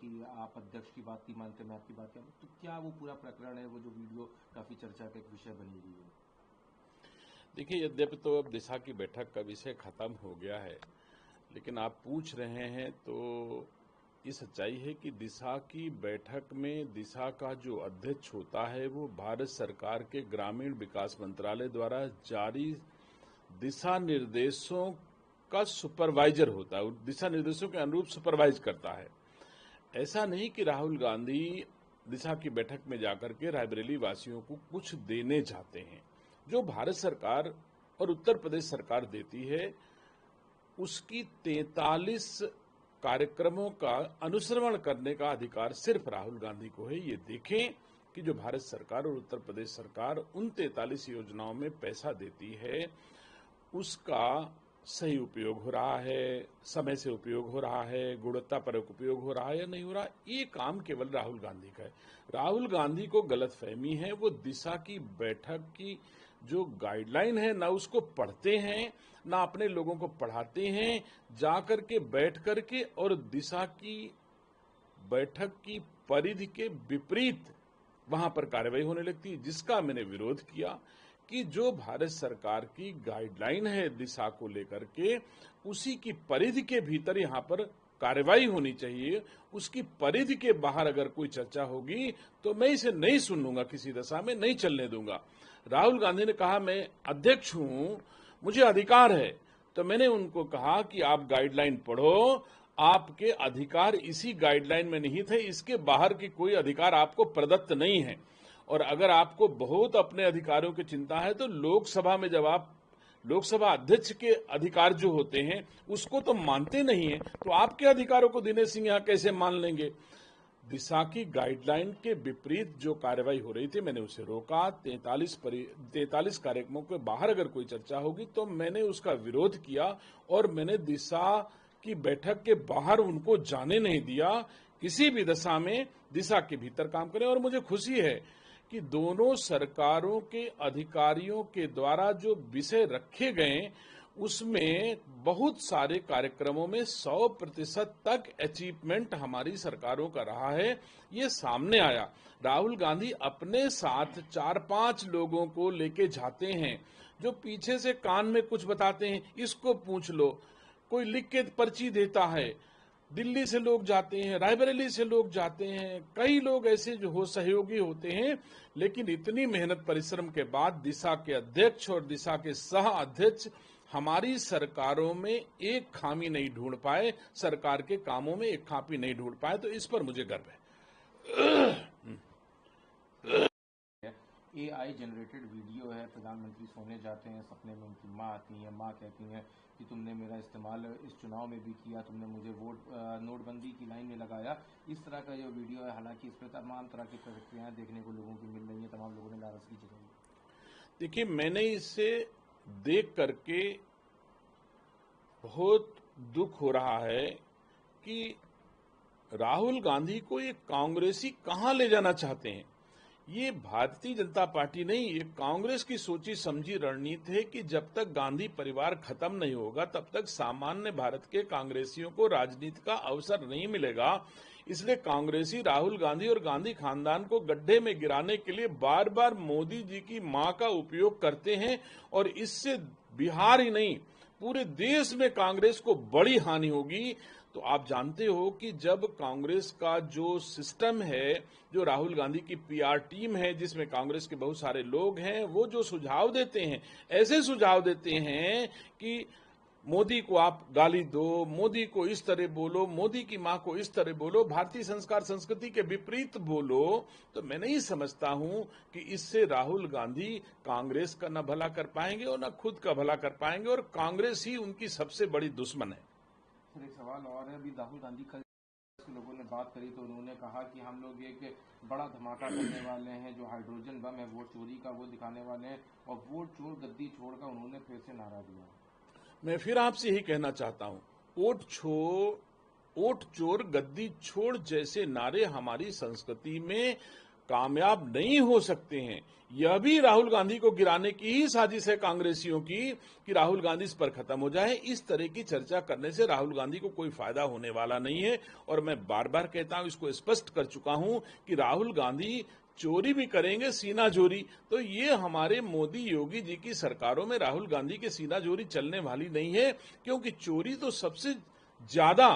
कि आप अध्यक्ष की बात नहीं मानते, मैं आपकी बात क्या, तो क्या वो पूरा प्रकरण है, वो जो वीडियो काफी चर्चा का एक विषय बनी हुई है? देखिए, यद्यपि तो अब दिशा की बैठक का विषय खत्म हो गया है, लेकिन आप पूछ रहे हैं तो ये सच्चाई है कि दिशा की बैठक में दिशा का जो अध्यक्ष होता है वो भारत सरकार के ग्रामीण विकास मंत्रालय द्वारा जारी दिशा निर्देशों का सुपरवाइजर होता है, दिशा निर्देशों के अनुरूप सुपरवाइज करता है। ऐसा नहीं कि राहुल गांधी दिशा की बैठक में जाकर के रायबरेली वासियों को कुछ देने चाहते हैं। जो भारत सरकार और उत्तर प्रदेश सरकार देती है उसकी 43 कार्यक्रमों का अनुश्रवण करने का अधिकार सिर्फ राहुल गांधी को है। ये देखें कि जो भारत सरकार और उत्तर प्रदेश सरकार उन 43 योजनाओं में पैसा देती है उसका सही उपयोग हो रहा है, समय से उपयोग हो रहा है, गुणवत्तापरक उपयोग हो रहा है या नहीं हो रहा, ये काम केवल राहुल गांधी का है। राहुल गांधी को गलतफहमी है, वो दिशा की बैठक की जो गाइडलाइन है ना उसको पढ़ते हैं ना अपने लोगों को पढ़ाते हैं, जाकर के बैठ करके और दिशा की बैठक की परिधि के विपरीत वहां पर कार्रवाई होने लगती है, जिसका मैंने विरोध किया कि जो भारत सरकार की गाइडलाइन है दिशा को लेकर के उसी की परिधि के भीतर यहां पर कार्रवाई होनी चाहिए। उसकी परिधि के बाहर अगर कोई चर्चा होगी तो मैं इसे नहीं सुनूंगा, किसी दशा में नहीं चलने दूंगा। राहुल गांधी ने कहा मैं अध्यक्ष हूं, मुझे अधिकार है, तो मैंने उनको कहा कि आप गाइडलाइन पढ़ो, आपके अधिकार इसी गाइडलाइन में निहित है, इसके बाहर की कोई अधिकार आपको प्रदत्त नहीं है। और अगर आपको बहुत अपने अधिकारों की चिंता है तो लोकसभा में जब आप लोकसभा अध्यक्ष के अधिकार जो होते हैं उसको तो मानते नहीं है, तो आपके अधिकारों को दिनेश सिंह यहां कैसे मान लेंगे। दिशा की गाइडलाइन के विपरीत जो कार्रवाई हो रही थी मैंने उसे रोका। 43 कार्यक्रमों के बाहर अगर कोई चर्चा होगी तो मैंने उसका विरोध किया और मैंने दिशा की बैठक के बाहर उनको जाने नहीं दिया। किसी भी दशा में दिशा के भीतर काम करें। और मुझे खुशी है कि दोनों सरकारों के अधिकारियों के द्वारा जो विषय रखे गए उसमें बहुत सारे कार्यक्रमों में 100% तक अचीवमेंट हमारी सरकारों का रहा है, ये सामने आया। राहुल गांधी अपने साथ 4-5 लोगों को लेके जाते हैं जो पीछे से कान में कुछ बताते हैं, इसको पूछ लो, कोई लिख के पर्ची देता है। दिल्ली से लोग जाते हैं, रायबरेली से लोग जाते हैं, कई लोग ऐसे जो हो सहयोगी होते हैं, लेकिन इतनी मेहनत परिश्रम के बाद दिशा के अध्यक्ष और दिशा के सह अध्यक्ष हमारी सरकारों में एक खामी नहीं ढूंढ पाए, सरकार के कामों में एक खामी नहीं ढूंढ पाए, तो इस पर मुझे गर्व है। AI जनरेटेड वीडियो है, प्रधानमंत्री सोने जाते हैं, सपने में उनकी माँ आती है, माँ कहती हैं कि तुमने मेरा इस्तेमाल इस चुनाव में भी किया, तुमने मुझे नोटबंदी की लाइन में लगाया। इस तरह का जो वीडियो है, हालांकि इस पर तमाम तरह की प्रतिक्रियाएं देखने को लोगों की मिल रही है, तमाम लोगों ने नाराजगी जताई। देखिए, मैंने इसे देख करके बहुत दुख हो रहा है कि राहुल गांधी को ये कांग्रेसी कहां ले जाना चाहते हैं। ये भारतीय जनता पार्टी नहीं, ये कांग्रेस की सोची समझी रणनीति है कि जब तक गांधी परिवार खत्म नहीं होगा तब तक सामान्य भारत के कांग्रेसियों को राजनीति का अवसर नहीं मिलेगा। इसलिए कांग्रेसी राहुल गांधी और गांधी खानदान को गड्ढे में गिराने के लिए बार बार मोदी जी की मां का उपयोग करते हैं और इससे बिहार ही नहीं पूरे देश में कांग्रेस को बड़ी हानि होगी। तो आप जानते हो कि जब कांग्रेस का जो सिस्टम है, जो राहुल गांधी की PR टीम है जिसमें कांग्रेस के बहुत सारे लोग हैं, वो जो सुझाव देते हैं, ऐसे सुझाव देते हैं कि मोदी को आप गाली दो, मोदी को इस तरह बोलो, मोदी की मां को इस तरह बोलो, भारतीय संस्कार संस्कृति के विपरीत बोलो, तो मैं नहीं समझता हूं कि इससे राहुल गांधी कांग्रेस का न भला कर पाएंगे और न खुद का भला कर पाएंगे, और कांग्रेस ही उनकी सबसे बड़ी दुश्मन है। फिर एक सवाल और है, अभी राहुल गांधी कल लोगों ने बात करी तो उन्होंने कहा कि हम लोग एक बड़ा धमाका करने वाले हैं, जो हाइड्रोजन बम है वोट चोरी का वो दिखाने वाले हैं, और वोट चोर गद्दी छोड़ का उन्होंने फिर से नारा दिया। मैं फिर आपसे यही कहना चाहता हूं, वोट चोर गद्दी छोड़ जैसे नारे हमारी संस्कृति में कामयाब नहीं हो सकते हैं। यह भी राहुल गांधी को गिराने की ही साजिश है कांग्रेसियों की कि राहुल गांधी इस पर खत्म हो जाए। इस तरह की चर्चा करने से राहुल गांधी को कोई फायदा होने वाला नहीं है। और मैं बार बार कहता हूं, इसको स्पष्ट कर चुका हूं कि राहुल गांधी चोरी भी करेंगे, सीना जोरी। तो ये हमारे मोदी योगी जी की सरकारों में राहुल गांधी की सीना जोरी चलने वाली नहीं है, क्योंकि चोरी तो सबसे ज्यादा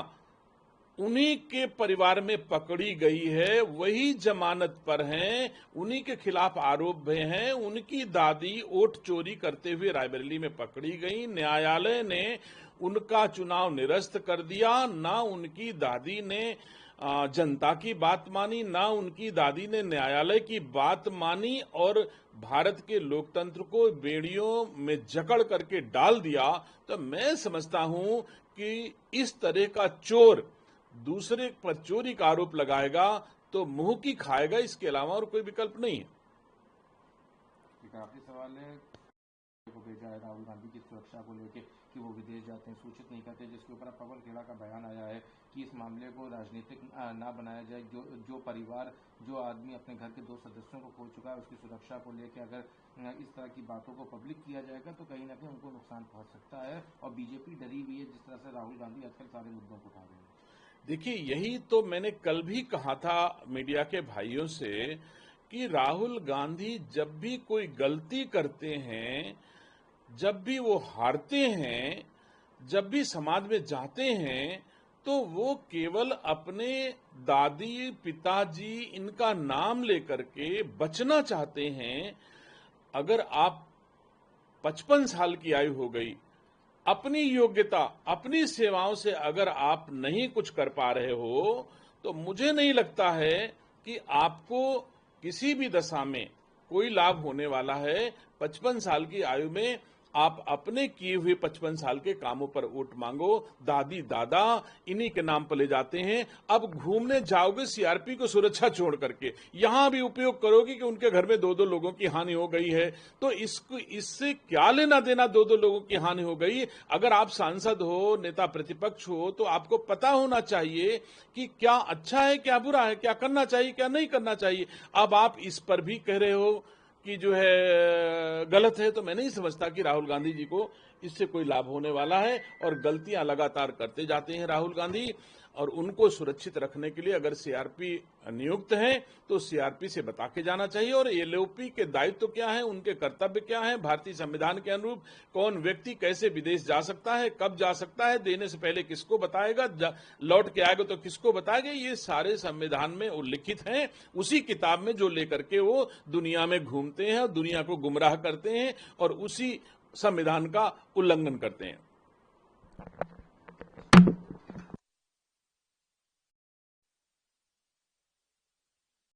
उन्हीं के परिवार में पकड़ी गई है, वही जमानत पर हैं, उन्हीं के खिलाफ आरोप हैं। उनकी दादी वोट चोरी करते हुए रायबरेली में पकड़ी गई। न्यायालय ने उनका चुनाव निरस्त कर दिया। ना उनकी दादी ने जनता की बात मानी, ना उनकी दादी ने न्यायालय की बात मानी और भारत के लोकतंत्र को बेड़ियों में जकड़ करके डाल दिया। तो मैं समझता हूं कि इस तरह का चोर दूसरे पर चोरी का आरोप लगाएगा तो मुंह की खाएगा, इसके अलावा और कोई विकल्प नहीं है। काफी सवाल है को भेजा है राहुल गांधी की सुरक्षा को लेकर कि वो विदेश जाते हैं, सूचित नहीं करते, जिसके ऊपर पवन खेड़ा का बयान आया है कि इस मामले को राजनीतिक ना बनाया जाए। जो परिवार, जो आदमी अपने घर के 2 सदस्यों को खो चुका है, उसकी सुरक्षा को लेकर अगर इस तरह की बातों को पब्लिक किया जाएगा तो कहीं ना कहीं उनको नुकसान पहुंच सकता है। और बीजेपी डरी हुई है जिस तरह से राहुल गांधी आजकल सारे मुद्दों को उठा रहे हैं। देखिए, यही तो मैंने कल भी कहा था मीडिया के भाइयों से कि राहुल गांधी जब भी कोई गलती करते हैं, जब भी वो हारते हैं, जब भी समाज में जाते हैं, तो वो केवल अपने दादी, पिताजी, इनका नाम लेकर के बचना चाहते हैं। अगर आप 55 साल की आयु हो गई, अपनी योग्यता, अपनी सेवाओं से अगर आप नहीं कुछ कर पा रहे हो, तो मुझे नहीं लगता है कि आपको किसी भी दशा में कोई लाभ होने वाला है। 55 साल की आयु में आप अपने किए हुए 55 साल के कामों पर वोट मांगो। दादी दादा इन्हीं के नाम पर ले जाते हैं। अब घूमने जाओगे सीआरपी को सुरक्षा छोड़ करके, यहां भी उपयोग करोगे कि उनके घर में 2-2 लोगों की हानि हो गई है, तो इससे क्या लेना देना 2-2 लोगों की हानि हो गई। अगर आप सांसद हो, नेता प्रतिपक्ष हो, तो आपको पता होना चाहिए कि क्या अच्छा है, क्या बुरा है, क्या करना चाहिए, क्या नहीं करना चाहिए। अब आप इस पर भी कह रहे हो कि जो है गलत है, तो मैं नहीं समझता कि राहुल गांधी जी को इससे कोई लाभ होने वाला है। और गलतियां लगातार करते जाते हैं राहुल गांधी, और उनको सुरक्षित रखने के लिए अगर सीआरपी नियुक्त है तो सीआरपी से बता के जाना चाहिए। और एलओपी के दायित्व क्या है, उनके कर्तव्य क्या है, भारतीय संविधान के अनुरूप कौन व्यक्ति कैसे विदेश जा सकता है, कब जा सकता है, देने से पहले किसको बताएगा, लौट के आएगा तो किसको बताएगा, ये सारे संविधान में उल्लिखित हैं। उसी किताब में जो लेकर के वो दुनिया में घूमते हैं और दुनिया को गुमराह करते हैं और उसी संविधान का उल्लंघन करते हैं।